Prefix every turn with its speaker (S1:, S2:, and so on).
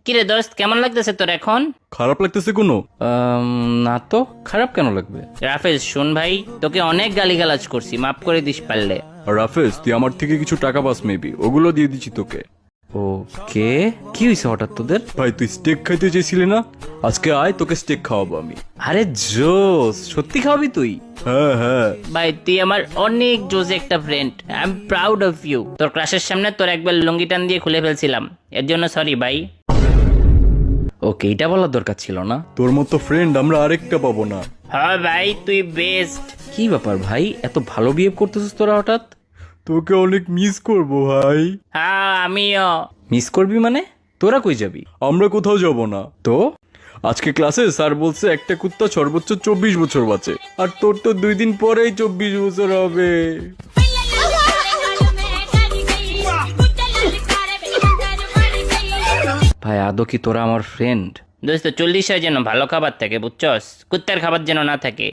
S1: কিরে দোস্ত, কেমন লাগতেছে তোর এখন?
S2: খারাপ লাগতেছে কোনো?
S3: না তো, খারাপ কেন লাগবে?
S1: রাফেজ শোন ভাই, তোকে অনেক গালিগালাজ করছি, মাফ করে দিস পারলে।
S2: আর রাফেজ, তুই আমার থেকে কিছু টাকা পাস মেবি, ওগুলো দিয়ে দিচ্ছি তোকে।
S3: ওকে, কি হয়েছে হঠাৎ তোদের?
S2: ভাই তুই স্টেক খাইতে চেয়েছিলি না, আজকে আয়, তোকে স্টেক খাওয়াবো আমি।
S3: আরে জোস, সত্যি খাওয়াবি তুই?
S2: হ্যাঁ হ্যাঁ।
S1: ভাই তুই আমার অনেক জোজে একটা friend, I am proud of you. তোর ক্লাসের সামনে তোর একবার লুঙ্গি টান দিয়ে খুলে ফেলছিলাম, এর জন্য সরি ভাই।
S3: ওকে, এটা বলার দরকার ছিল না।
S2: তোর মতো ফ্রেন্ড আমরা আরেকটা পাবো না।
S1: হ্যাঁ ভাই, তুই বেস্ট।
S3: কি ব্যাপার ভাই, এত ভালো বিহেভ করতেছিস তোরা হঠাৎ?
S2: তোকে অনেক মিস করবো ভাই।
S1: হ্যাঁ আমিও।
S3: মিস করবি মানে? তোরা কই যাবি?
S2: আমরা কোথাও যাব না।
S3: তো
S2: আজকে ক্লাসে স্যার বলছে একটা কুত্তা সর্বোচ্চ 24 বছর বাঁচে, আর তোর তো 2 দিন পরেই 24 বছর হবে।
S3: ভাই, আদৌ কি তোরা আমার ফ্রেন্ড?
S1: দোস্ত 40 যেন ভালো খাবার থাকে বুঝছস, কুত্তার খাবার যেন না থাকে।